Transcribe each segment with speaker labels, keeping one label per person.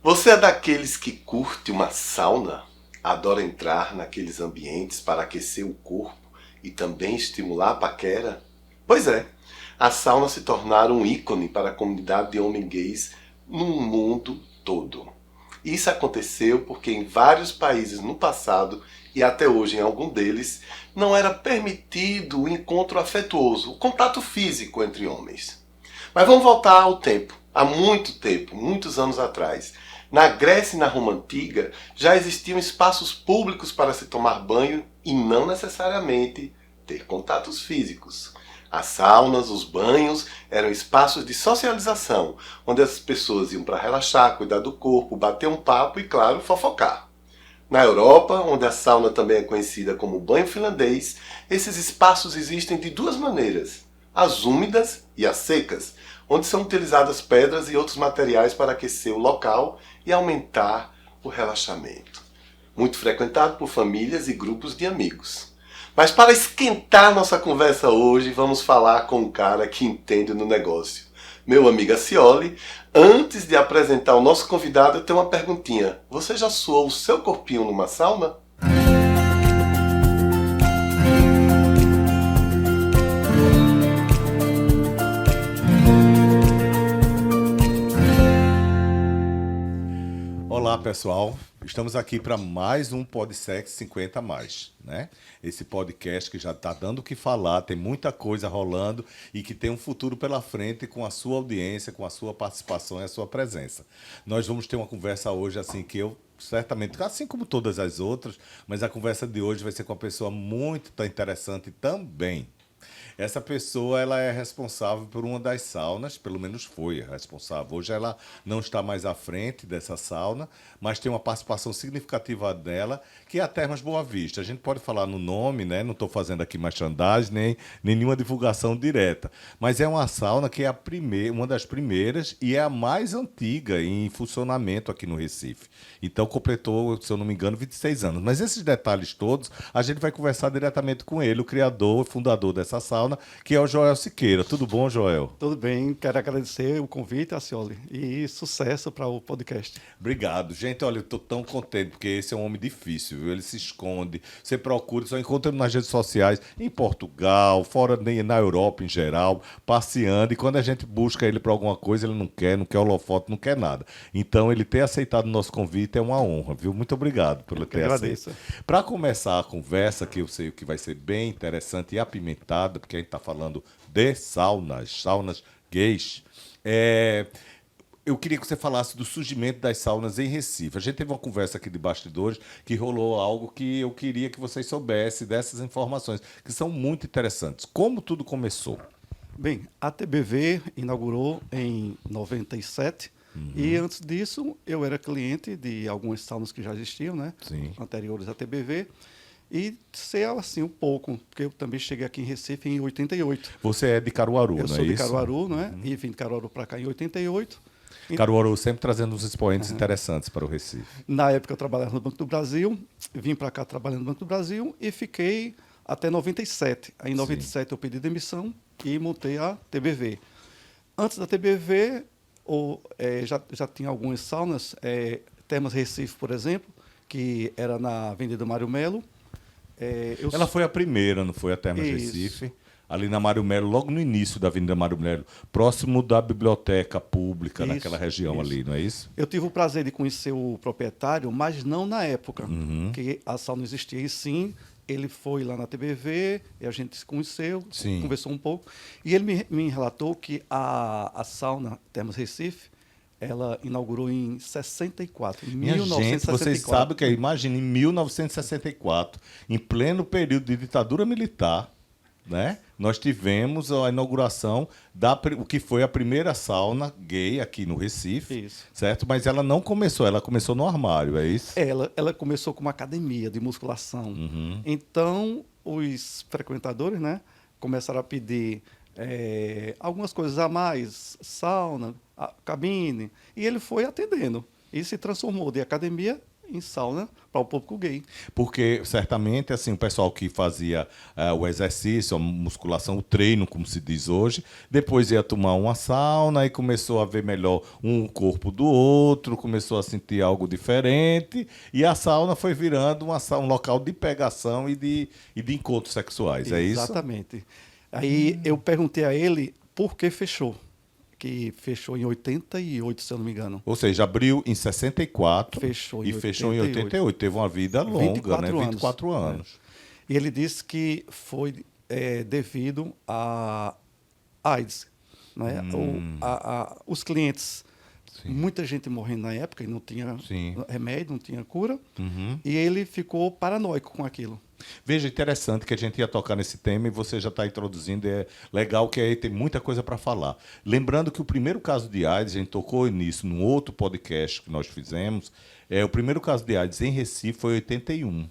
Speaker 1: Você é daqueles que curte uma sauna? Adora entrar naqueles ambientes para aquecer o corpo e também estimular a paquera? Pois é, as saunas se tornaram um ícone para a comunidade de homens gays no mundo todo. Isso aconteceu porque em vários países no passado, e até hoje em algum deles, não era permitido o encontro afetuoso, o contato físico entre homens. Mas vamos voltar ao tempo, há muito tempo, muitos anos atrás. Na Grécia e na Roma Antiga já existiam espaços públicos para se tomar banho e não necessariamente ter contatos físicos. As saunas, os banhos eram espaços de socialização, onde as pessoas iam para relaxar, cuidar do corpo, bater um papo e, claro, fofocar. Na Europa, onde a sauna também é conhecida como banho finlandês, esses espaços existem de duas maneiras: as úmidas e as secas, onde são utilizadas pedras e outros materiais para aquecer o local e aumentar o relaxamento. Muito frequentado por famílias e grupos de amigos. Mas para esquentar nossa conversa hoje, vamos falar com um cara que entende no negócio. Meu amigo Acioli, antes de apresentar o nosso convidado, eu tenho uma perguntinha. Você já suou o seu corpinho numa sauna?
Speaker 2: Olá, pessoal. Estamos aqui para mais um Podsex 50 mais, né? Esse podcast que já está dando o que falar, tem muita coisa rolando e que tem um futuro pela frente com a sua audiência, com a sua participação e a sua presença. Nós vamos ter uma conversa hoje assim que eu certamente, assim como todas as outras, mas a conversa de hoje vai ser com uma pessoa muito interessante também. Essa pessoa, ela é responsável por uma das saunas, pelo menos foi responsável. Hoje ela não está mais à frente dessa sauna, mas tem uma participação significativa dela, que é a Termas Boa Vista. A gente pode falar no nome, né? Não estou fazendo aqui merchandising, nem nenhuma divulgação direta, mas é uma sauna que é a primeira, uma das primeiras e é a mais antiga em funcionamento aqui no Recife. Então completou, se eu não me engano, 26 anos. Mas esses detalhes todos, a gente vai conversar diretamente com ele, o criador e fundador dessa sauna, que é o Joel Siqueira. Tudo bom, Joel?
Speaker 3: Tudo bem, quero agradecer o convite, Acioli, e sucesso para o podcast.
Speaker 2: Obrigado. Gente, olha, eu estou tão contente, porque esse é um homem difícil, viu? Ele se esconde, você procura, só encontra ele nas redes sociais, em Portugal, fora na Europa em geral, passeando, e quando a gente busca ele para alguma coisa, ele não quer holofote, não quer nada. Então, ele ter aceitado o nosso convite é uma honra, viu? Muito obrigado por ter aceito. Para começar a conversa, que eu sei que vai ser bem interessante e apimentada, porque a gente está falando de saunas gays, eu queria que você falasse do surgimento das saunas em Recife. A gente teve uma conversa aqui de bastidores que rolou algo que eu queria que vocês soubessem dessas informações, que são muito interessantes. Como tudo começou?
Speaker 3: Bem, a TBV inaugurou em 97 e antes disso eu era cliente de algumas saunas que já existiam, né?
Speaker 2: Sim.
Speaker 3: Anteriores à TBV. E sei assim um pouco, porque eu também cheguei aqui em Recife em 88.
Speaker 2: Você é de Caruaru, não é isso?
Speaker 3: Eu sou de Caruaru, né? E vim de Caruaru para cá em 88.
Speaker 2: Caruaru sempre trazendo uns expoentes interessantes para o Recife.
Speaker 3: Na época eu trabalhava no Banco do Brasil, vim para cá trabalhando no Banco do Brasil e fiquei até 97. Aí em 97 eu pedi demissão e montei a TBV. Antes da TBV, já tinha algumas saunas, Termas Recife, por exemplo, que era na Avenida Mário Melo.
Speaker 2: Ela foi a primeira, não foi a Termas Recife? Ali na Mário Melo, logo no início da Avenida Mário Melo, próximo da biblioteca pública, naquela região ali, não é isso?
Speaker 3: Eu tive o prazer de conhecer o proprietário, mas não na época que a sauna existia. E sim, ele foi lá na TBV, e a gente se conheceu, conversou um pouco, e ele me relatou que a sauna Termas Recife, ela inaugurou em 64,
Speaker 2: Minha 1964. Gente, vocês sabem que, imagina, em 1964, em pleno período de ditadura militar, né? Nós tivemos a inauguração o que foi a primeira sauna gay aqui no Recife, certo? Mas ela não começou, ela começou no armário, é isso?
Speaker 3: Ela começou com uma academia de musculação. Então, os frequentadores, né, começaram a pedir algumas coisas a mais, sauna, cabine, e ele foi atendendo. E se transformou de academia em sauna para o público gay.
Speaker 2: Porque, certamente, assim, o pessoal que fazia o exercício, a musculação, o treino, como se diz hoje, depois ia tomar uma sauna e começou a ver melhor um corpo do outro, começou a sentir algo diferente, e a sauna foi virando um local de pegação e de encontros sexuais, é isso?
Speaker 3: Exatamente. Aí eu perguntei a ele por que fechou. Que fechou em 88, se eu não me engano.
Speaker 2: Ou seja, abriu em 64
Speaker 3: Fechou em
Speaker 2: e fechou em
Speaker 3: 88.
Speaker 2: 88. Teve uma vida longa, né? 24 anos.
Speaker 3: E ele disse que foi devido a AIDS. Né? Os clientes,
Speaker 2: Sim.
Speaker 3: muita gente morrendo na época e não tinha
Speaker 2: Sim.
Speaker 3: remédio, não tinha cura.
Speaker 2: Uhum.
Speaker 3: E ele ficou paranoico com aquilo.
Speaker 2: Veja, interessante que a gente ia tocar nesse tema e você já está introduzindo. É legal que aí tem muita coisa para falar. Lembrando que o primeiro caso de AIDS, a gente tocou nisso num outro podcast que nós fizemos, o primeiro caso de AIDS em Recife foi em 81.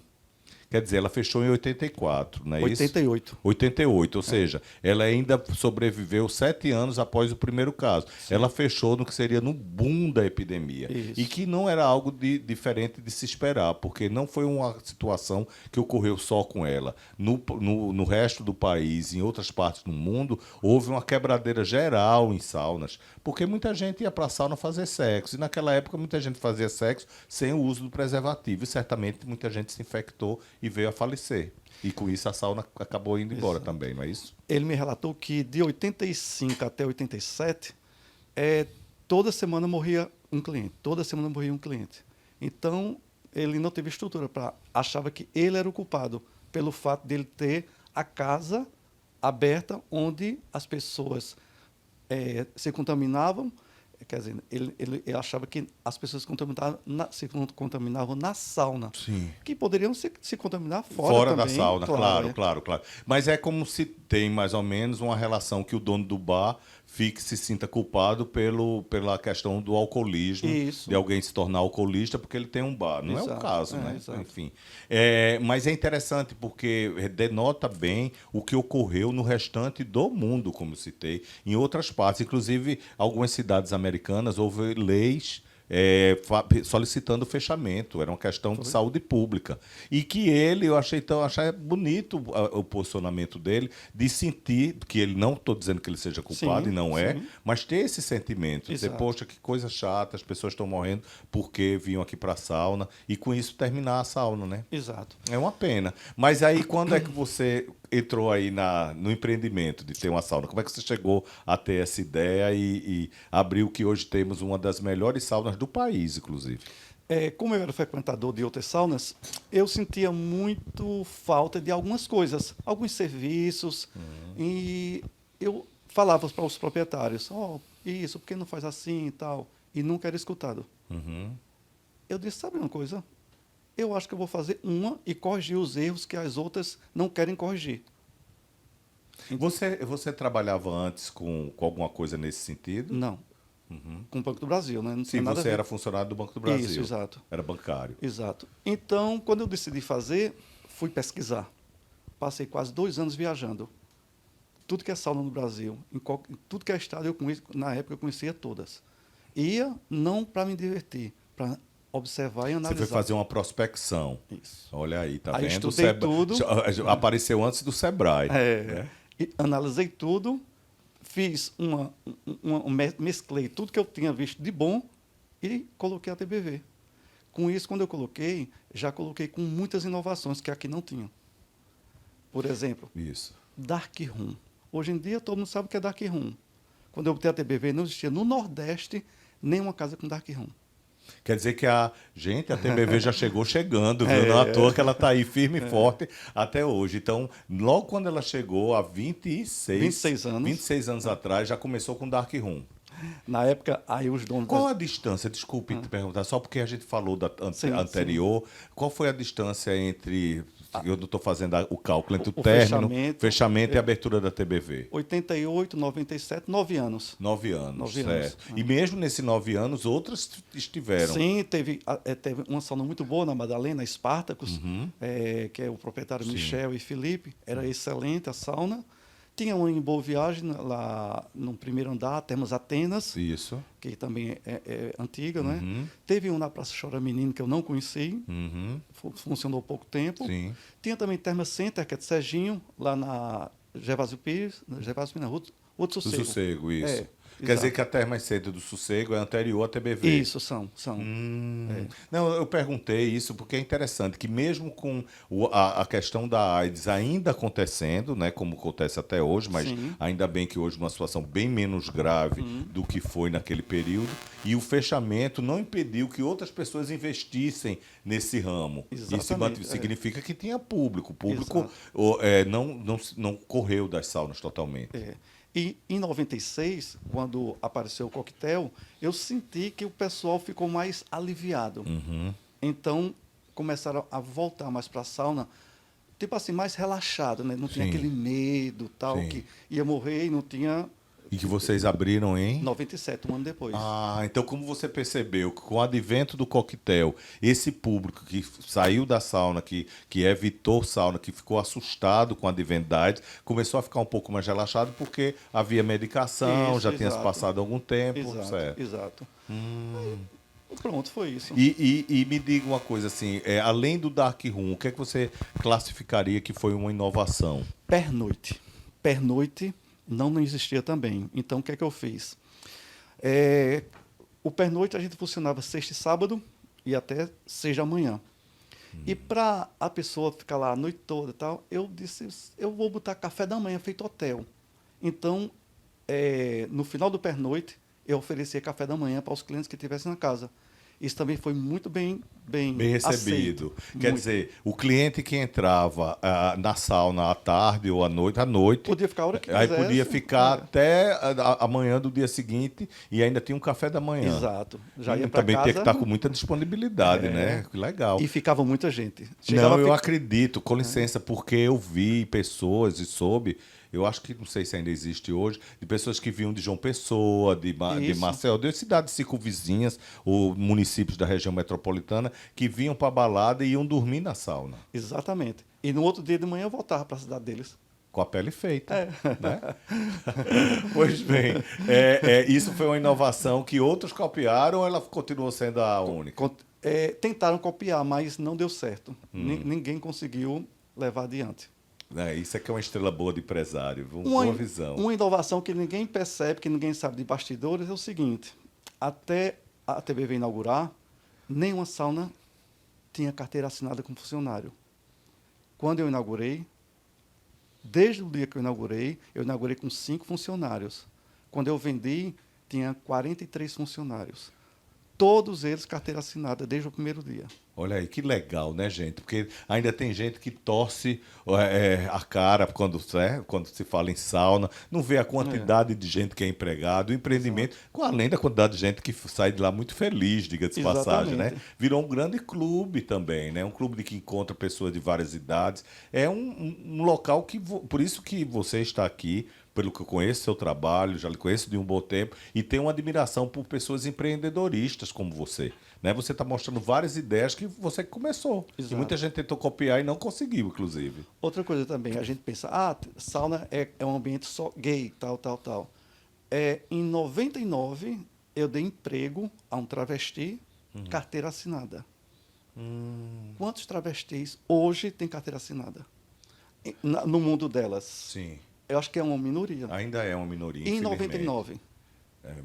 Speaker 2: Quer dizer, ela fechou em 84, não é
Speaker 3: 88.
Speaker 2: isso? 88, ou seja, ela ainda sobreviveu 7 anos após o primeiro caso. Sim. Ela fechou no que seria no boom da epidemia.
Speaker 3: Isso.
Speaker 2: E que não era algo diferente de se esperar, porque não foi uma situação que ocorreu só com ela. No resto do país, em outras partes do mundo, houve uma quebradeira geral em saunas, porque muita gente ia para a sauna fazer sexo. E naquela época muita gente fazia sexo sem o uso do preservativo. E certamente muita gente se infectou e veio a falecer. E com isso a sauna acabou indo embora também, não é isso?
Speaker 3: Ele me relatou que de 85 até 87, toda semana morria um cliente. Toda semana morria um cliente. Então, ele não teve estrutura para... Achava que ele era o culpado pelo fato dele ter a casa aberta onde as pessoas se contaminavam. Quer dizer, ele achava que as pessoas se contaminavam na sauna.
Speaker 2: Sim.
Speaker 3: Que poderiam se contaminar fora também,
Speaker 2: da sauna,
Speaker 3: claro.
Speaker 2: Claro. Mas é como se tem mais ou menos uma relação que o dono do bar se sinta culpado pela questão do alcoolismo,
Speaker 3: Isso.
Speaker 2: de alguém se tornar alcoolista porque ele tem um bar. Não
Speaker 3: Exato.
Speaker 2: é o caso, né?
Speaker 3: Exato.
Speaker 2: Enfim. Mas é interessante porque denota bem o que ocorreu no restante do mundo, como citei, em outras partes. Inclusive, algumas cidades americanas houve leis solicitando o fechamento. Era uma questão de saúde pública. E que eu achei bonito o posicionamento dele, de sentir, que ele não estou dizendo que ele seja culpado,
Speaker 3: Sim,
Speaker 2: e não
Speaker 3: sim.
Speaker 2: mas ter esse sentimento, dizer,
Speaker 3: Exato.
Speaker 2: poxa, que coisa chata, as pessoas estão morrendo porque vinham aqui para a sauna, e com isso terminar a sauna, né?
Speaker 3: Exato.
Speaker 2: É uma pena. Mas aí, quando é que você entrou aí no empreendimento de ter uma sauna? Como é que você chegou a ter essa ideia e abriu que hoje temos uma das melhores saunas do país, inclusive?
Speaker 3: Como eu era frequentador de outras saunas, eu sentia muito falta de algumas coisas, alguns serviços, e eu falava para os proprietários, isso, por que não faz assim e tal? E nunca era escutado.
Speaker 2: Uhum.
Speaker 3: Eu disse, sabe uma coisa? Eu acho que eu vou fazer uma e corrigir os erros que as outras não querem corrigir.
Speaker 2: Você trabalhava antes com alguma coisa nesse sentido?
Speaker 3: Não.
Speaker 2: Uhum.
Speaker 3: Com o Banco do Brasil, né? Não
Speaker 2: Sim,
Speaker 3: tinha nada a
Speaker 2: você
Speaker 3: ver.
Speaker 2: era funcionário do Banco do Brasil.
Speaker 3: Isso, exato.
Speaker 2: Era bancário.
Speaker 3: Exato. Então, quando eu decidi fazer, fui pesquisar. Passei quase 2 anos viajando. Tudo que é sauna no Brasil, em tudo que é estado, na época eu conhecia todas. Ia não para me divertir, para observar e analisar.
Speaker 2: Você foi fazer uma prospecção.
Speaker 3: Isso.
Speaker 2: Olha aí, tá
Speaker 3: Aí
Speaker 2: vendo?
Speaker 3: estudei tudo.
Speaker 2: Apareceu antes do Sebrae. Né?
Speaker 3: E analisei tudo, fiz mesclei tudo que eu tinha visto de bom e coloquei a TBV. Com isso, quando eu coloquei, já coloquei com muitas inovações que aqui não tinham. Por exemplo,
Speaker 2: Isso.
Speaker 3: Dark Room. Hoje em dia, todo mundo sabe o que é Dark Room. Quando eu botei a TBV, não existia no Nordeste nenhuma casa com Dark Room.
Speaker 2: Quer dizer que a TBV já chegando, viu? Não é à toa que ela está aí firme e forte até hoje. Então, logo quando ela chegou, há 26 anos atrás, já começou com Dark Room.
Speaker 3: Na época, aí os donos...
Speaker 2: Qual a distância? Desculpe te perguntar, só porque a gente falou da anterior. Sim. Qual foi a distância entre... Eu não estou fazendo o cálculo entre o término, fechamento e abertura da TBV.
Speaker 3: 88, 97, 9 anos.
Speaker 2: 9 anos, certo. E mesmo nesses 9 anos, outras estiveram.
Speaker 3: Sim, teve uma sauna muito boa na Madalena, Spartacus, que é o proprietário Michel e Felipe. Era excelente a sauna. Tinha uma em Boa Viagem, lá no primeiro andar, Termas Atenas,
Speaker 2: Isso.
Speaker 3: que também é antiga, né?
Speaker 2: Uhum.
Speaker 3: Teve um na Praça Chora Menino, que eu não conheci,
Speaker 2: Uhum.
Speaker 3: funcionou pouco tempo.
Speaker 2: Sim.
Speaker 3: Tinha também Termas Center, que é de Serginho, lá na Gervásio Pires, na Rua do
Speaker 2: Do
Speaker 3: Sossego.
Speaker 2: Sossego, isso.
Speaker 3: É,
Speaker 2: Quer dizer
Speaker 3: exato.
Speaker 2: que a Termas Center do Sossego é anterior à TBV.
Speaker 3: Isso, são. É.
Speaker 2: Não, eu perguntei isso porque é interessante que mesmo com a questão da AIDS ainda acontecendo, né, como acontece até hoje, mas
Speaker 3: Sim.
Speaker 2: ainda bem que hoje numa situação bem menos grave do que foi naquele período, e o fechamento não impediu que outras pessoas investissem nesse ramo.
Speaker 3: Exatamente,
Speaker 2: Isso significa que tinha público. O público
Speaker 3: Exato.
Speaker 2: não correu das saunas totalmente.
Speaker 3: É. E em 96, quando apareceu o coquetel, eu senti que o pessoal ficou mais aliviado.
Speaker 2: Uhum.
Speaker 3: Então, começaram a voltar mais para a sauna, tipo assim, mais relaxado, né? Não tinha
Speaker 2: Sim.
Speaker 3: aquele medo, tal,
Speaker 2: Sim.
Speaker 3: que ia morrer e não tinha...
Speaker 2: E que vocês abriram em?
Speaker 3: 97, um ano depois.
Speaker 2: Ah, então como você percebeu que com o advento do coquetel, esse público que saiu da sauna, que evitou sauna, que ficou assustado com o advento da AIDS, começou a ficar um pouco mais relaxado porque havia medicação,
Speaker 3: Isso,
Speaker 2: já tinha se
Speaker 3: exato.
Speaker 2: passado algum tempo,
Speaker 3: Exato,
Speaker 2: certo?
Speaker 3: exato. Aí, pronto, foi isso.
Speaker 2: E me diga uma coisa assim, além do Dark Room, o que é que você classificaria que foi uma inovação?
Speaker 3: Pernoite. Pernoite não existia também. Então, o que é que eu fiz? O pernoite a gente funcionava sexta e sábado e até 6 da manhã. E para a pessoa ficar lá a noite toda e tal, eu disse, eu vou botar café da manhã feito hotel. Então, no final do pernoite, eu oferecia café da manhã para os clientes que estivessem na casa. Isso também foi muito bem
Speaker 2: Bem recebido.
Speaker 3: aceito.
Speaker 2: Quer
Speaker 3: Muito.
Speaker 2: dizer, o cliente que entrava na sauna à tarde ou à noite,
Speaker 3: Podia ficar a hora que
Speaker 2: aí
Speaker 3: quisesse.
Speaker 2: podia ficar
Speaker 3: É.
Speaker 2: até amanhã do dia seguinte e ainda tinha um café da manhã.
Speaker 3: Exato. Já ia para
Speaker 2: Também
Speaker 3: casa.
Speaker 2: tem que estar com muita disponibilidade, né? Que legal.
Speaker 3: E ficava muita gente. Chegava
Speaker 2: Não,
Speaker 3: a
Speaker 2: eu
Speaker 3: ficar-
Speaker 2: acredito, com licença, porque eu vi pessoas e soube, eu acho que não sei se ainda existe hoje, de pessoas que vinham de João Pessoa, de
Speaker 3: Isso.
Speaker 2: Maceió, de cidades circunvizinhas ou municípios da região metropolitana, que vinham para a balada e iam dormir na sauna,
Speaker 3: Exatamente. E no outro dia de manhã eu voltava para a cidade deles.
Speaker 2: com a pele feita. Né? Pois bem, isso foi uma inovação que outros copiaram ou ela continuou sendo a única?
Speaker 3: Tentaram copiar, mas não deu certo. Ninguém conseguiu levar adiante.
Speaker 2: Isso é que é uma estrela boa de empresário, viu?
Speaker 3: Uma,
Speaker 2: Boa visão.
Speaker 3: uma inovação que ninguém percebe, que ninguém sabe de bastidores, é o seguinte: até a TBV inaugurar, nenhuma sauna tinha carteira assinada com funcionário. Quando eu inaugurei, desde o dia que eu inaugurei com 5 funcionários. Quando eu vendi, tinha 43 funcionários. Todos eles carteira assinada desde o primeiro dia.
Speaker 2: Olha aí, que legal, né, gente? Porque ainda tem gente que torce a cara quando se fala em sauna, não vê a quantidade de gente que é empregado, o empreendimento, além da quantidade de gente que sai de lá muito feliz, diga-se de passagem, né?
Speaker 3: Exatamente.
Speaker 2: Virou um grande clube também, né? Um clube de que encontra pessoas de várias idades. É um local que, por isso que você está aqui, pelo que eu conheço seu trabalho, já lhe conheço de um bom tempo, e tenho uma admiração por pessoas empreendedoristas como você. Né? Você está mostrando várias ideias que você começou.
Speaker 3: Exato.
Speaker 2: E muita gente tentou copiar e não conseguiu, inclusive.
Speaker 3: Outra coisa também, a gente pensa, sauna é um ambiente só gay, tal. Em 99, eu dei emprego a um travesti, carteira assinada. Quantos travestis hoje têm carteira assinada? No mundo delas?
Speaker 2: Sim.
Speaker 3: Eu acho que é uma minoria.
Speaker 2: Ainda é uma minoria,
Speaker 3: Em
Speaker 2: infelizmente.
Speaker 3: 99.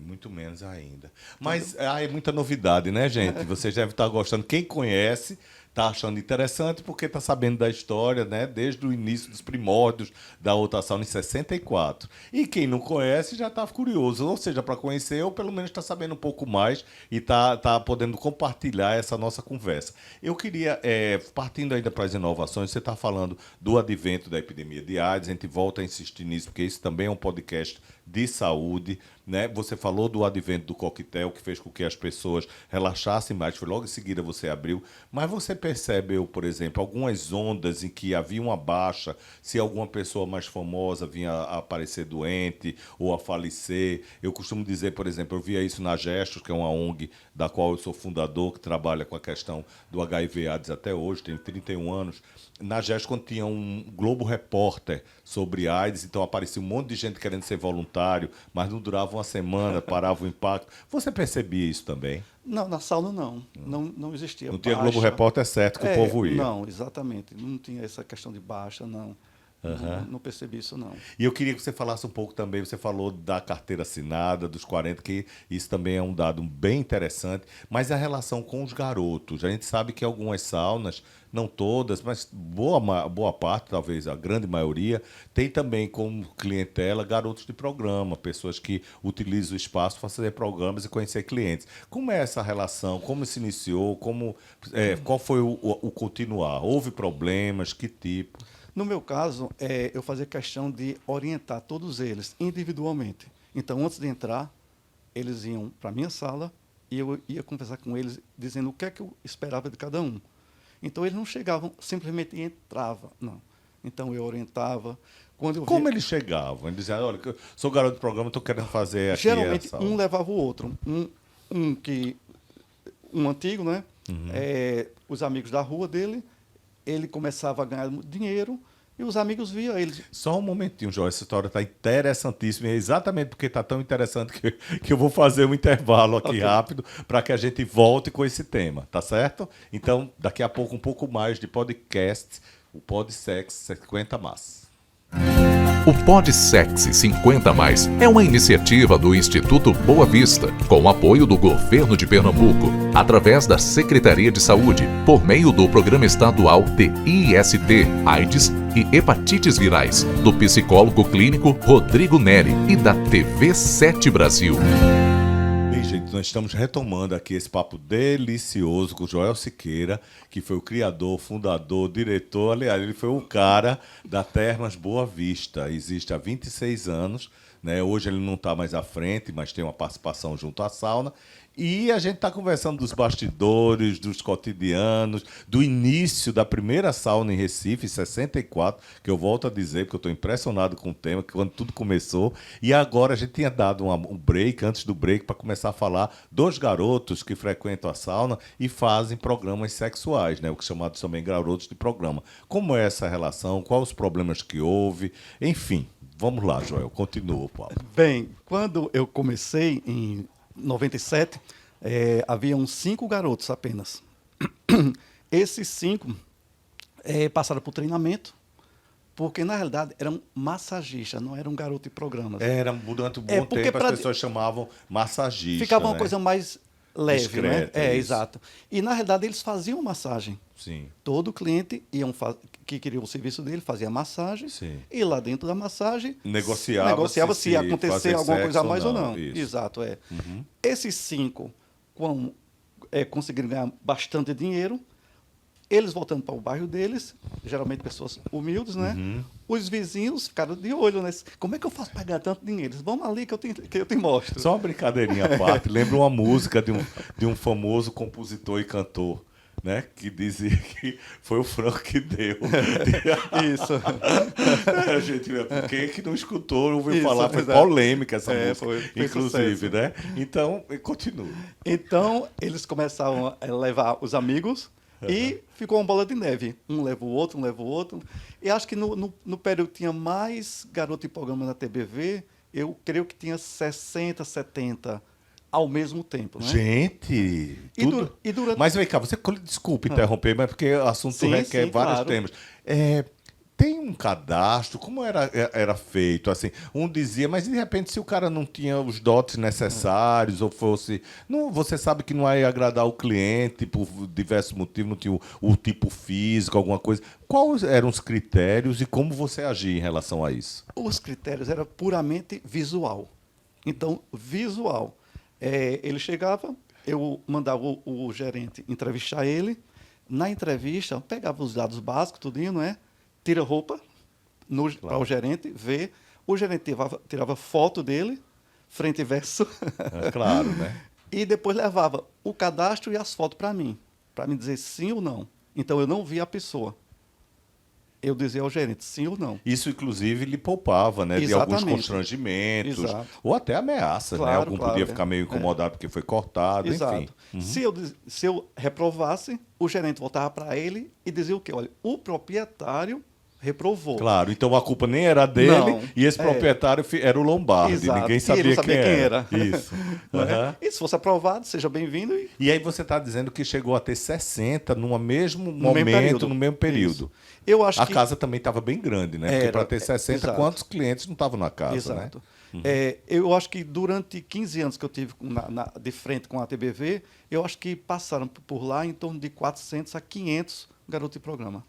Speaker 2: Muito menos ainda. Mas é muita novidade, né, gente? Vocês devem estar gostando. Quem conhece está achando interessante porque está sabendo da história, né? Desde o início dos primórdios da outra sauna em 64. E quem não conhece já está curioso, ou seja, para conhecer ou pelo menos está sabendo um pouco mais e está podendo compartilhar essa nossa conversa. Eu queria, partindo ainda para as inovações, você está falando do advento da epidemia de AIDS, a gente volta a insistir nisso, porque isso também é um podcast de saúde, né? Você falou do advento do coquetel, que fez com que as pessoas relaxassem mais, foi logo em seguida você abriu, mas você percebeu, por exemplo, algumas ondas em que havia uma baixa, se alguma pessoa mais famosa vinha a aparecer doente ou a falecer? Eu costumo dizer, por exemplo, eu via isso na Gestos, que é uma ONG da qual eu sou fundador, que trabalha com a questão do HIV/AIDS até hoje, tenho 31 anos. Na Gestos, quando tinha um Globo Repórter sobre AIDS, então aparecia um monte de gente querendo ser voluntário, mas não durava uma semana, parava o impacto. Você percebia isso também?
Speaker 3: Não, na sauna não. Não existia
Speaker 2: Não tinha
Speaker 3: baixa.
Speaker 2: Globo Repórter, é certo que o povo ia.
Speaker 3: Não, exatamente. Não tinha essa questão de baixa, não. Não percebi isso, não.
Speaker 2: E eu queria que você falasse um pouco também, você falou da carteira assinada, dos 40, que isso também é um dado bem interessante, mas a relação com os garotos. A gente sabe que algumas saunas, não todas, mas boa parte, talvez a grande maioria, tem também como clientela garotos de programa, pessoas que utilizam o espaço para fazer programas e conhecer clientes. Como é essa relação? Como se iniciou? Qual foi o continuar? Houve problemas? Que tipo?
Speaker 3: No meu caso, eu fazia questão de orientar todos eles individualmente. Então, antes de entrar, eles iam para a minha sala e eu ia conversar com eles, dizendo o que é que eu esperava de cada um. Então, eles não chegavam simplesmente e entravam, não. Então, eu orientava.
Speaker 2: Como eles chegavam? Eles diziam, olha, eu sou garoto do programa, estou querendo fazer aqui
Speaker 3: geralmente,
Speaker 2: essa...
Speaker 3: um levava o outro. Um antigo, né? Os amigos da rua dele, ele começava a ganhar dinheiro e os amigos viam ele.
Speaker 2: Só um momentinho, João, essa história está interessantíssima, e é exatamente porque está tão interessante que eu vou fazer um intervalo aqui rápido para que a gente volte com esse tema, tá certo? Então, daqui a pouco, um pouco mais de podcast, o Podsex 50 Mais.
Speaker 4: O Podsex 50 Mais é uma iniciativa do Instituto Boa Vista, com o apoio do Governo de Pernambuco, através da Secretaria de Saúde, por meio do Programa Estadual de IST, AIDS e Hepatites Virais, do psicólogo clínico Rodrigo Neri e da TV 7 Brasil.
Speaker 2: Bem, gente, nós estamos retomando aqui esse papo delicioso com o Joel Siqueira, que foi o criador, fundador, diretor, aliás, ele foi o cara da Termas Boa Vista. Existe há 26 anos, né? Hoje ele não está mais à frente, mas tem uma participação junto à sauna. E a gente está conversando dos bastidores, dos cotidianos, do início da primeira sauna em Recife, em 64, que eu volto a dizer, porque eu estou impressionado com o tema, que quando tudo começou. E agora a gente tinha dado um break, antes do break, para começar a falar dos garotos que frequentam a sauna e fazem programas sexuais, né? O que é chamado também garotos de programa. Como é essa relação? Quais os problemas que houve? Enfim, vamos lá, Joel, continua, Paulo.
Speaker 3: Bem, quando eu comecei em 97, haviam 5 garotos apenas. Esses 5 passaram por treinamento, porque na realidade eram massagistas, não eram garotos de programas.
Speaker 2: Era, durante um bom tempo, as pessoas chamavam massagista.
Speaker 3: Ficava uma
Speaker 2: né?
Speaker 3: coisa mais leve,
Speaker 2: discreta,
Speaker 3: né?
Speaker 2: isso.
Speaker 3: Exato. E na realidade eles faziam massagem.
Speaker 2: Sim.
Speaker 3: Todo cliente que queria o serviço dele fazia massagem.
Speaker 2: Sim.
Speaker 3: E lá dentro da massagem
Speaker 2: Negociava
Speaker 3: se ia acontecer
Speaker 2: fazer
Speaker 3: alguma coisa a mais ou não.
Speaker 2: Isso.
Speaker 3: Exato, é.
Speaker 2: Uhum.
Speaker 3: Esses 5 conseguiram ganhar bastante dinheiro. Eles voltando para o bairro deles, geralmente pessoas humildes, né?
Speaker 2: Uhum.
Speaker 3: Os vizinhos ficaram de olho, né? Como é que eu faço para ganhar tanto dinheiro? Eles, vamos ali que eu te mostro.
Speaker 2: Só uma brincadeirinha à parte. Lembra uma música de um famoso compositor e cantor, né? Que dizia que foi o Franco que deu.
Speaker 3: Isso.
Speaker 2: Gente, quem é que não escutou, ouviu
Speaker 3: Isso,
Speaker 2: falar, foi
Speaker 3: exato.
Speaker 2: polêmica essa música,
Speaker 3: foi
Speaker 2: inclusive,
Speaker 3: sucesso.
Speaker 2: né? Então, continua.
Speaker 3: Então, eles começaram a levar os amigos e ficou uma bola de neve. Um leva o outro, um leva o outro. E acho que no período tinha mais garoto de programa na TBV, eu creio que tinha 60, 70 ao mesmo tempo, né?
Speaker 2: Gente,
Speaker 3: E durante...
Speaker 2: Mas vem cá, desculpe interromper, mas porque o assunto
Speaker 3: Sim,
Speaker 2: requer
Speaker 3: sim,
Speaker 2: vários
Speaker 3: claro.
Speaker 2: temas. Tem um cadastro, como era feito? Assim, um dizia, mas de repente se o cara não tinha os dotes necessários, ou fosse... Não, você sabe que não ia agradar o cliente por diversos motivos, não tinha o tipo físico, alguma coisa. Quais eram os critérios e como você agia em relação a isso?
Speaker 3: Os critérios eram puramente visual. Então, visual. Ele chegava, eu mandava o gerente entrevistar ele. Na entrevista, pegava os dados básicos, tudinho, não é? Tira a roupa para o gerente ver. O gerente tirava foto dele, frente e verso.
Speaker 2: Claro, né?
Speaker 3: E depois levava o cadastro e as fotos para mim dizer sim ou não. Então, eu não via a pessoa. Eu dizia ao gerente sim ou não.
Speaker 2: Isso, inclusive, lhe poupava, né? De alguns
Speaker 3: Exatamente.
Speaker 2: constrangimentos.
Speaker 3: Exato.
Speaker 2: Ou até ameaças, né?
Speaker 3: Claro,
Speaker 2: Algum
Speaker 3: claro,
Speaker 2: podia ficar meio incomodado porque foi cortado, enfim.
Speaker 3: Exato. Se eu reprovasse, o gerente voltava para ele e dizia o quê? Olha, o proprietário reprovou.
Speaker 2: Claro, então a culpa nem era dele
Speaker 3: Não,
Speaker 2: e esse proprietário era o Lombardi.
Speaker 3: Exato,
Speaker 2: Ninguém
Speaker 3: e
Speaker 2: sabia,
Speaker 3: ele não sabia quem
Speaker 2: era.
Speaker 3: era.
Speaker 2: Isso.
Speaker 3: Não é?
Speaker 2: Aham.
Speaker 3: E se fosse aprovado, seja bem-vindo.
Speaker 2: E aí você está dizendo que chegou a ter 60 no mesmo
Speaker 3: No mesmo
Speaker 2: momento,
Speaker 3: período.
Speaker 2: no mesmo período.
Speaker 3: Isso. Eu acho
Speaker 2: A
Speaker 3: que...
Speaker 2: casa também estava bem grande, né? Porque
Speaker 3: Era,
Speaker 2: para ter 60,
Speaker 3: exato.
Speaker 2: quantos clientes não estavam na casa,
Speaker 3: Exato.
Speaker 2: né?
Speaker 3: Eu acho que durante 15 anos que eu tive de frente com a TBV, eu acho que passaram por lá em torno de 400 a 500 garotos de programa.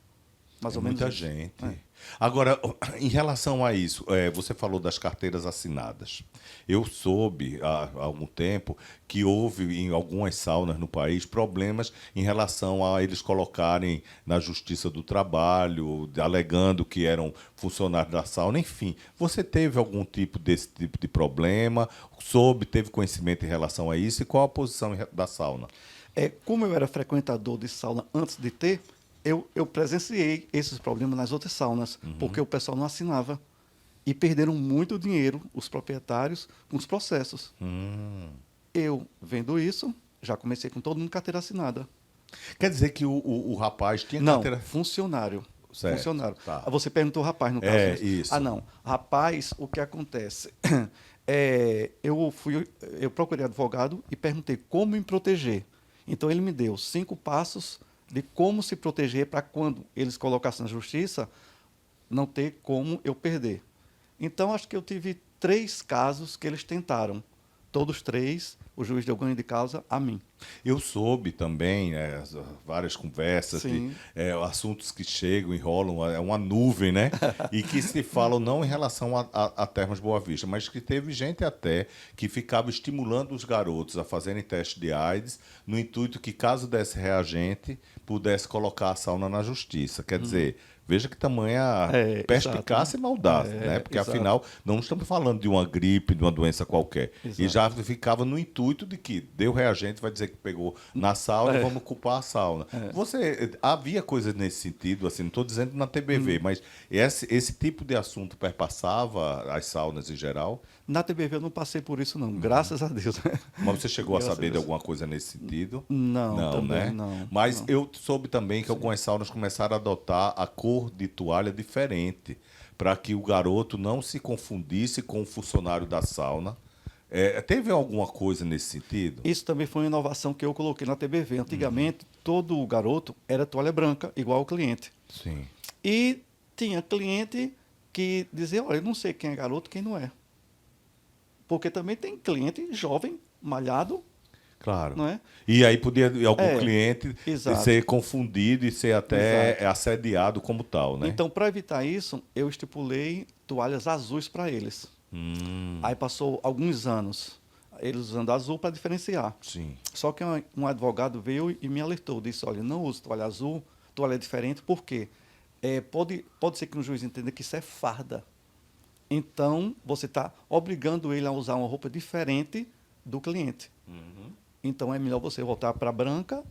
Speaker 3: Mais ou menos
Speaker 2: Muita
Speaker 3: isso.
Speaker 2: gente.
Speaker 3: É.
Speaker 2: Agora, em relação a isso, você falou das carteiras assinadas. Eu soube há algum tempo que houve em algumas saunas no país problemas em relação a eles colocarem na Justiça do Trabalho, alegando que eram funcionários da sauna, enfim. Você teve algum desse tipo de problema? Teve conhecimento em relação a isso? E qual a posição da sauna?
Speaker 3: Como eu era frequentador de sauna antes de ter, eu presenciei esses problemas nas outras saunas, porque o pessoal não assinava. E perderam muito dinheiro, os proprietários, com os processos. Eu, vendo isso, já comecei com todo mundo carteira assinada.
Speaker 2: Quer dizer que o rapaz tinha
Speaker 3: Não,
Speaker 2: carteira...
Speaker 3: funcionário.
Speaker 2: Certo,
Speaker 3: Funcionário.
Speaker 2: tá.
Speaker 3: Você perguntou rapaz, no caso.
Speaker 2: É,
Speaker 3: né?
Speaker 2: isso.
Speaker 3: Ah, não. Rapaz, o que acontece? Eu procurei advogado e perguntei como me proteger. Então, ele me deu 5 passos de como se proteger para quando eles colocassem na justiça, não ter como eu perder. Então, acho que eu tive 3 casos que eles tentaram. Todos 3, o juiz deu ganho de causa a mim.
Speaker 2: Eu soube também, várias conversas,
Speaker 3: Sim.
Speaker 2: assuntos que chegam, enrolam, é uma nuvem, né? E que se falam não em relação a Termas Boa Vista, mas que teve gente até que ficava estimulando os garotos a fazerem teste de AIDS, no intuito que, caso desse reagente, pudesse colocar a sauna na justiça. Quer dizer, veja que tamanha perspicácia e maldade, né? Porque,
Speaker 3: exato.
Speaker 2: afinal, não estamos falando de uma gripe, de uma doença qualquer.
Speaker 3: Exato.
Speaker 2: E já ficava no intuito de que deu reagente, vai dizer que pegou na sauna, vamos culpar a sauna. Havia coisas nesse sentido, assim, não estou dizendo na TBV, mas esse tipo de assunto perpassava as saunas em geral?
Speaker 3: Na TBV eu não passei por isso, não. Graças a Deus.
Speaker 2: Mas você chegou a
Speaker 3: Graças
Speaker 2: saber
Speaker 3: a
Speaker 2: de
Speaker 3: Deus.
Speaker 2: alguma coisa nesse sentido?
Speaker 3: Não, também
Speaker 2: né?
Speaker 3: não.
Speaker 2: Mas
Speaker 3: Não.
Speaker 2: eu soube também que algumas saunas começaram a adotar a cor de toalha diferente, para que o garoto não se confundisse com o funcionário da sauna. Teve alguma coisa nesse sentido?
Speaker 3: Isso também foi uma inovação que eu coloquei na TBV. Antigamente, todo garoto era toalha branca, igual ao cliente.
Speaker 2: Sim.
Speaker 3: E tinha cliente que dizia, olha, eu não sei quem é garoto, quem não é. Porque também tem cliente jovem, malhado,
Speaker 2: Claro.
Speaker 3: não é?
Speaker 2: E aí podia algum cliente
Speaker 3: exato.
Speaker 2: ser confundido e ser até assediado como tal, né?
Speaker 3: Então, para evitar isso, eu estipulei toalhas azuis para eles. Aí passou alguns anos, eles usando azul para diferenciar.
Speaker 2: Sim.
Speaker 3: Só que um advogado veio e me alertou, disse, olha, não use toalha azul, toalha diferente, por quê? Pode ser que um juiz entenda que isso é farda. Então, você está obrigando ele a usar uma roupa diferente do cliente. Então, é melhor você voltar para a branca.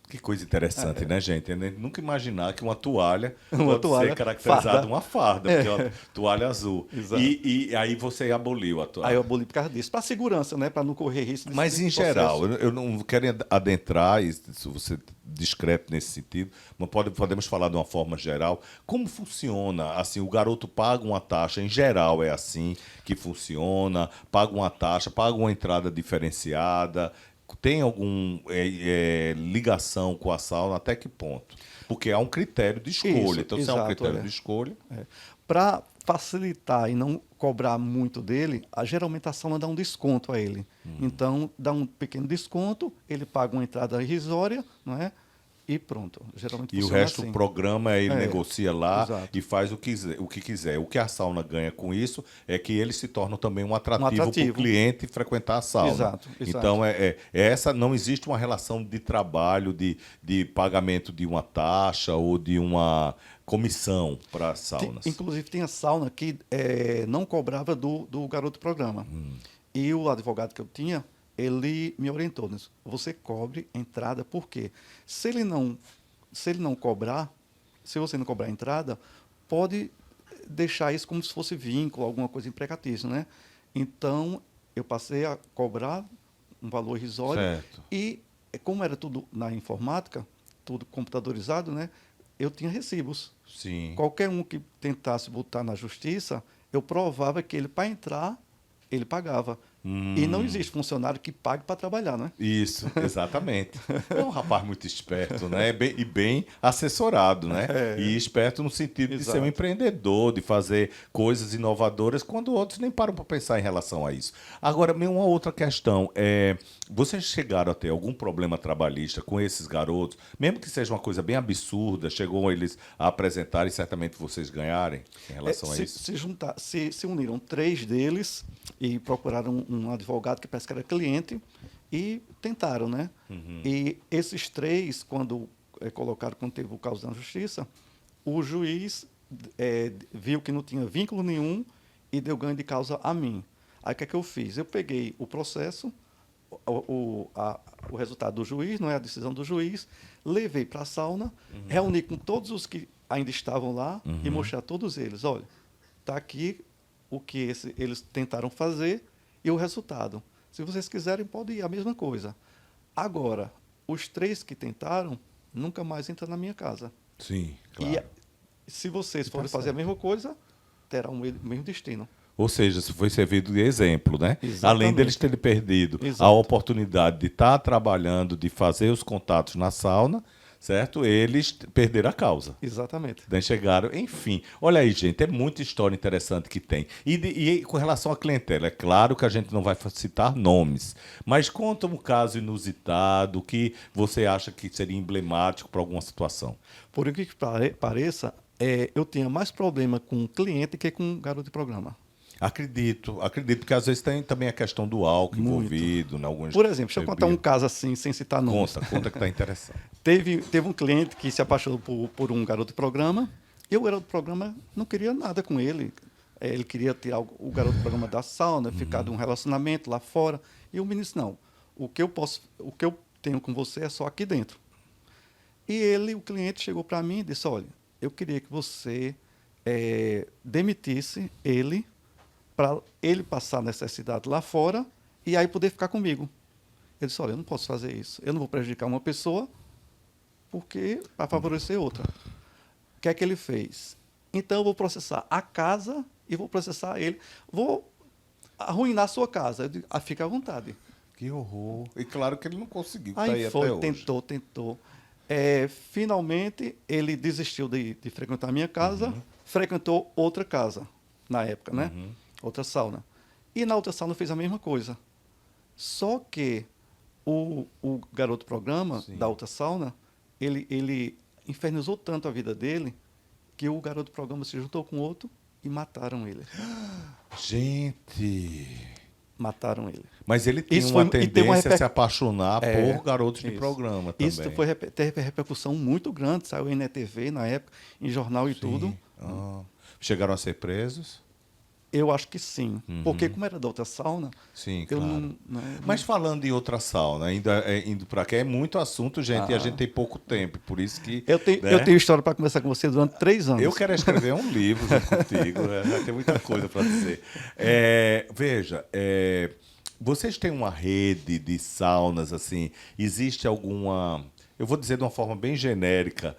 Speaker 2: Que coisa interessante, né, gente? Eu nunca imaginar que uma toalha
Speaker 3: Uma
Speaker 2: pode
Speaker 3: toalha
Speaker 2: ser caracterizada
Speaker 3: farda.
Speaker 2: uma farda, porque é uma toalha azul.
Speaker 3: Exato.
Speaker 2: E aí você aboliu a toalha.
Speaker 3: Aí eu aboli por causa disso. Para segurança, né? Para não correr risco de
Speaker 2: Mas, em geral, eu não quero adentrar, e se você discreto nesse sentido, mas podemos falar de uma forma geral. Como funciona? Assim, o garoto paga uma taxa, em geral é assim que funciona, paga uma taxa, paga uma entrada diferenciada, tem alguma ligação com a sauna, até que ponto? Porque há um critério de escolha.
Speaker 3: Isso,
Speaker 2: então, se há um critério de escolha...
Speaker 3: Para facilitar e não cobrar muito dele, geralmente a sauna dá um desconto a ele. Então, dá um pequeno desconto, ele paga uma entrada irrisória, não é? E pronto. Geralmente
Speaker 2: E o
Speaker 3: funciona
Speaker 2: resto
Speaker 3: assim.
Speaker 2: do programa ele negocia lá
Speaker 3: exato.
Speaker 2: e faz o que quiser. O que a sauna ganha com isso é que eles se tornam também um atrativo para o cliente frequentar a sauna.
Speaker 3: Exato.
Speaker 2: Então, não existe uma relação de trabalho, de pagamento de uma taxa ou de uma comissão para as saunas.
Speaker 3: Inclusive, tem a sauna que não cobrava do garoto programa. E o advogado que eu tinha, ele me orientou nisso. Você cobre entrada, por quê? Se ele não se ele não cobrar, se você não cobrar a entrada, pode deixar isso como se fosse vínculo, alguma coisa empregatícia, né? Então, eu passei a cobrar um valor irrisório.
Speaker 2: Certo.
Speaker 3: E, como era tudo na informática, tudo computadorizado, né? Eu tinha recibos.
Speaker 2: Sim.
Speaker 3: Qualquer um que tentasse botar na justiça, eu provava que ele, para entrar, ele pagava. E não existe funcionário que pague para trabalhar, né?
Speaker 2: Isso, exatamente. É um rapaz muito esperto, né? E bem assessorado, né? E esperto no sentido de ser um
Speaker 3: Exato.
Speaker 2: empreendedor, de fazer coisas inovadoras, quando outros nem param para pensar em relação a isso. Agora, uma outra questão. Vocês chegaram a ter algum problema trabalhista com esses garotos, mesmo que seja uma coisa bem absurda, chegou eles a apresentar e certamente vocês ganharem em relação a isso?
Speaker 3: Se uniram 3 deles e procuraram um advogado que parece que era cliente e tentaram, né? E esses 3, quando teve o caso na justiça, o juiz viu que não tinha vínculo nenhum e deu ganho de causa a mim. Aí o que é que eu fiz? Eu peguei o processo, o resultado do juiz, não é a decisão do juiz, levei para a sauna, reuni com todos os que ainda estavam lá e mostrei a todos eles, olha, está aqui o que eles tentaram fazer e o resultado. Se vocês quiserem, pode ir, a mesma coisa. Agora, os 3 que tentaram, nunca mais entram na minha casa.
Speaker 2: Sim, claro.
Speaker 3: E se vocês forem fazer a mesma coisa, terá o mesmo destino.
Speaker 2: Ou seja, se foi servido de exemplo, né?
Speaker 3: Exatamente.
Speaker 2: Além deles terem perdido
Speaker 3: Exato.
Speaker 2: a oportunidade de estar trabalhando, de fazer os contatos na sauna, certo? Eles perderam a causa.
Speaker 3: Exatamente.
Speaker 2: Daí chegaram, enfim. Olha aí, gente, é muita história interessante que tem. E com relação à clientela, é claro que a gente não vai citar nomes, mas conta um caso inusitado que você acha que seria emblemático para alguma situação.
Speaker 3: Por incrível que pareça, eu tinha mais problema com cliente que com garoto de programa.
Speaker 2: Acredito, porque às vezes tem também a questão do álcool
Speaker 3: Muito.
Speaker 2: envolvido. Em alguns
Speaker 3: Por exemplo, deixa eu contar um caso assim, sem citar nomes.
Speaker 2: Conta que está interessante.
Speaker 3: Teve um cliente que se apaixonou por um garoto de programa, e o garoto de programa não queria nada com ele. Ele queria tirar o garoto de programa da sauna, ficar de um relacionamento lá fora. E o menino disse, não, o que eu tenho com você é só aqui dentro. E o cliente chegou para mim e disse, olha, eu queria que você demitisse ele para ele passar necessidade lá fora e aí poder ficar comigo. Ele disse, olha, eu não posso fazer isso. Eu não vou prejudicar uma pessoa para favorecer outra. O que é que ele fez? Então, eu vou processar a casa e vou processar ele. Vou arruinar a sua casa. Eu digo, fica à vontade.
Speaker 2: Que horror. E claro que ele não conseguiu. Tá
Speaker 3: Aí
Speaker 2: aí
Speaker 3: foi,
Speaker 2: até hoje.
Speaker 3: tentou. Finalmente, ele desistiu de frequentar a minha casa, frequentou outra casa, na época, né? Outra sauna. E na outra sauna fez a mesma coisa. Só que o garoto programa da outra sauna, ele infernizou tanto a vida dele que o garoto programa se juntou com outro e mataram ele.
Speaker 2: Gente...
Speaker 3: Mataram ele.
Speaker 2: Mas ele tem
Speaker 3: Isso
Speaker 2: uma
Speaker 3: foi- e
Speaker 2: tendência
Speaker 3: tem uma
Speaker 2: a se apaixonar por garotos de
Speaker 3: isso.
Speaker 2: programa também.
Speaker 3: Isso teve repercussão muito grande, saiu em NTV na época, em jornal e tudo.
Speaker 2: Chegaram a ser presos?
Speaker 3: Eu acho que sim. Porque como era da outra sauna,
Speaker 2: Sim,
Speaker 3: eu
Speaker 2: claro.
Speaker 3: não...
Speaker 2: Mas falando em outra sauna, ainda indo para cá, é muito assunto, gente, e a gente tem pouco tempo, por isso que...
Speaker 3: Eu
Speaker 2: né?
Speaker 3: tenho história para conversar com você durante 3 anos.
Speaker 2: Eu quero escrever um livro junto contigo, né? Tem muita coisa para dizer. Veja, vocês têm uma rede de saunas, assim, existe alguma... Eu vou dizer de uma forma bem genérica,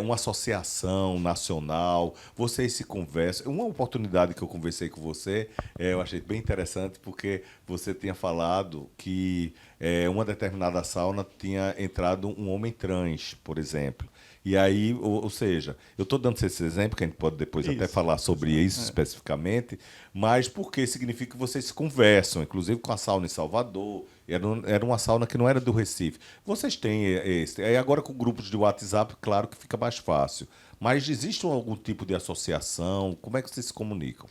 Speaker 2: uma associação nacional, vocês se conversam. Uma oportunidade que eu conversei com você, eu achei bem interessante, porque você tinha falado que uma determinada sauna tinha entrado um homem trans, por exemplo. E aí, ou seja, eu estou dando esse exemplo, que a gente pode depois até falar sobre isso especificamente, mas porque significa que vocês se conversam, inclusive com a sauna em Salvador, era uma sauna que não era do Recife. Vocês têm esse. Aí agora com grupos de WhatsApp, claro que fica mais fácil. Mas existe algum tipo de associação? Como é que vocês se comunicam?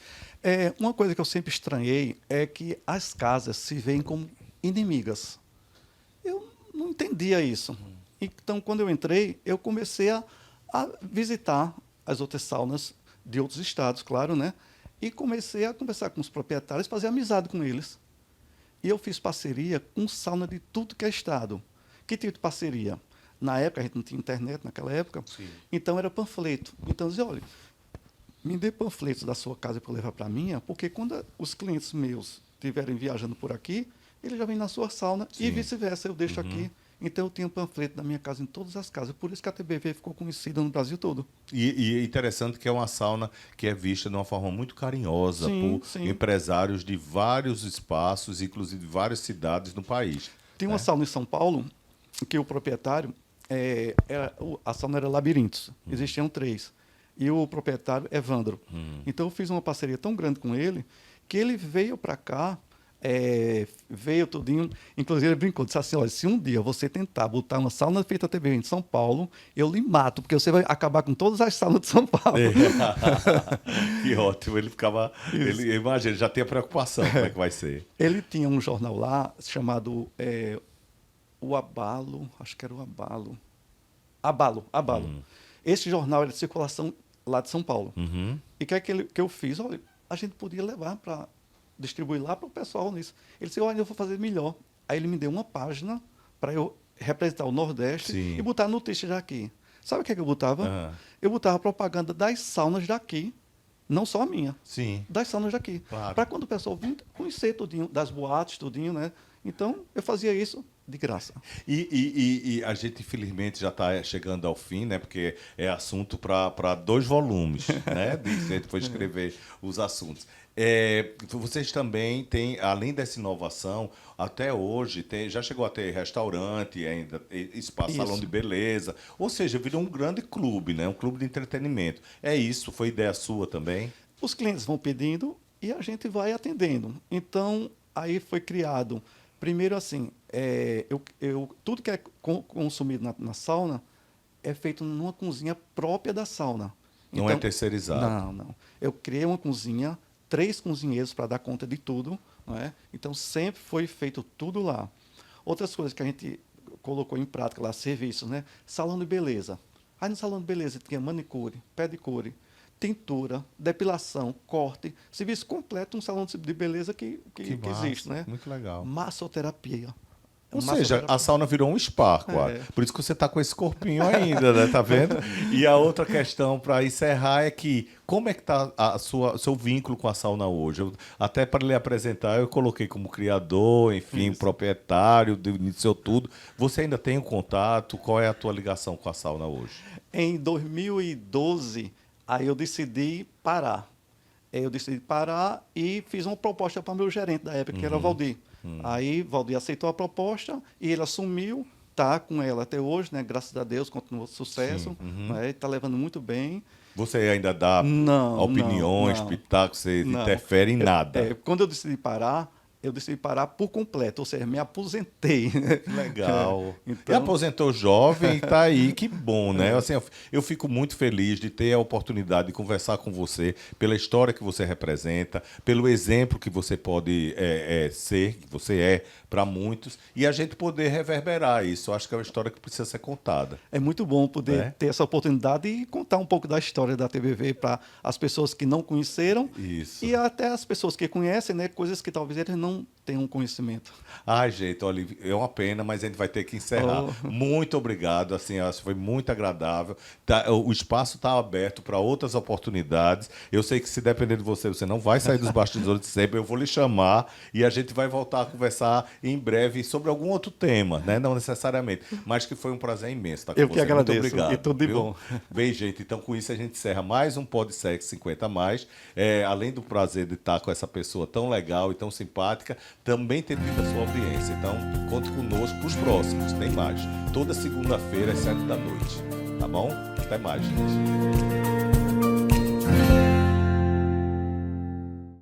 Speaker 3: Uma coisa que eu sempre estranhei é que as casas se veem como inimigas. Eu não entendia isso. Então, quando eu entrei, eu comecei a visitar as outras saunas de outros estados, claro, né? E comecei a conversar com os proprietários, fazer amizade com eles. E eu fiz parceria com sauna de tudo que é estado. Que tipo de parceria? Na época, a gente não tinha internet naquela época,
Speaker 2: Sim.
Speaker 3: então era panfleto. Então, eu dizia, olha, me dê panfletos da sua casa para levar para a minha, porque quando os clientes meus estiverem viajando por aqui, eles já vêm na sua sauna e vice-versa, eu deixo aqui. Então, eu tinha panfleto da minha casa em todas as casas. Por isso que a TBV ficou conhecida no Brasil todo.
Speaker 2: E é interessante que é uma sauna que é vista de uma forma muito carinhosa
Speaker 3: Sim,
Speaker 2: por
Speaker 3: sim.
Speaker 2: empresários de vários espaços, inclusive de várias cidades no país.
Speaker 3: Tem uma sauna em São Paulo que o proprietário, a sauna era Labirintos, existiam 3. E o proprietário é Evandro. Então eu fiz uma parceria tão grande com ele que ele veio para cá, veio tudinho, inclusive ele brincou, disse assim, olha, se um dia você tentar botar uma sauna feita TV em São Paulo, eu lhe mato, porque você vai acabar com todas as saunas de São Paulo.
Speaker 2: Que ótimo, ele ficava... Ele, imagina, ele já tem a preocupação, como é que vai ser.
Speaker 3: Ele tinha um jornal lá chamado O Abalo, acho que era o Abalo. Abalo. Esse jornal era de circulação lá de São Paulo. E o que eu fiz? Olha, a gente podia levar para distribuir lá para o pessoal nisso. Ele disse, olha, eu vou fazer melhor. Aí ele me deu uma página para eu representar o Nordeste
Speaker 2: Sim.
Speaker 3: e botar notícias daqui. Sabe o que eu botava? Eu botava propaganda das saunas daqui, não só a minha.
Speaker 2: Sim.
Speaker 3: Das saunas daqui.
Speaker 2: Claro.
Speaker 3: Para quando o pessoal vir conhecer tudinho, das boates, tudinho, né? Então, eu fazia isso de graça.
Speaker 2: E a gente, infelizmente, já está chegando ao fim, né? Porque é assunto para 2 volumes, né? Se a gente for escrever os assuntos. Vocês também têm, além dessa inovação, até hoje, já chegou a ter restaurante, ainda espaço, salão de beleza. Ou seja, virou um grande clube, né? Um clube de entretenimento. É isso? Foi ideia sua também?
Speaker 3: Os clientes vão pedindo e a gente vai atendendo. Então, aí foi criado... Primeiro, assim, tudo que é consumido na sauna é feito numa cozinha própria da sauna.
Speaker 2: Não é terceirizado?
Speaker 3: Não. Eu criei uma cozinha, 3 cozinheiros para dar conta de tudo. Não é? Então, sempre foi feito tudo lá. Outras coisas que a gente colocou em prática lá, serviços, né? Salão de beleza. Aí no salão de beleza tinha manicure, pedicure, tintura, depilação, corte, serviço completo, um salão de beleza que existe, né?
Speaker 2: Muito legal.
Speaker 3: Massoterapia.
Speaker 2: Ou seja, a sauna virou um spa, quase. Por isso que você está com esse corpinho ainda, né? Tá vendo? E a outra questão para encerrar é que como é que está seu vínculo com a sauna hoje? Até para lhe apresentar, eu coloquei como criador, enfim, proprietário, iniciou tudo. Você ainda tem um contato? Qual é a tua ligação com a sauna hoje?
Speaker 3: Em 2012... Aí eu decidi parar. E fiz uma proposta para o meu gerente da época, que era o Valdir. Aí Valdir aceitou a proposta e ele assumiu, está com ela até hoje, né? Graças a Deus, continuou sucesso. Está levando muito bem.
Speaker 2: Você ainda dá opiniões, pitacos, você interfere em nada?
Speaker 3: Quando eu decidi parar por completo, ou seja, me aposentei.
Speaker 2: Legal. Então... E aposentou jovem e está aí, que bom, né? Assim, eu fico muito feliz de ter a oportunidade de conversar com você, pela história que você representa, pelo exemplo que você pode ser, que você é para muitos, e a gente poder reverberar isso. Eu acho que é uma história que precisa ser contada.
Speaker 3: É muito bom poder ter essa oportunidade e contar um pouco da história da TBV para as pessoas que não conheceram e até as pessoas que conhecem, né, coisas que talvez eles não tenham conhecimento.
Speaker 2: Ai, gente, olha, é uma pena, mas a gente vai ter que encerrar. Muito obrigado, assim, foi muito agradável. O espaço está aberto para outras oportunidades. Eu sei que se depender de você, você não vai sair dos bastidores de sempre. Eu vou lhe chamar e a gente vai voltar a conversar em breve sobre algum outro tema, né? Não necessariamente, mas que foi um prazer imenso estar com você.
Speaker 3: Eu que agradeço.
Speaker 2: Muito obrigado.
Speaker 3: E tudo de bom.
Speaker 2: Bem, gente, então com isso a gente encerra mais um PodSex 50 mais. Além do prazer de estar com essa pessoa tão legal e tão simpática, também ter tido a sua audiência. Então, conte conosco para os próximos. Tem mais. Toda segunda-feira às 7 da noite. Tá bom? Até mais, gente.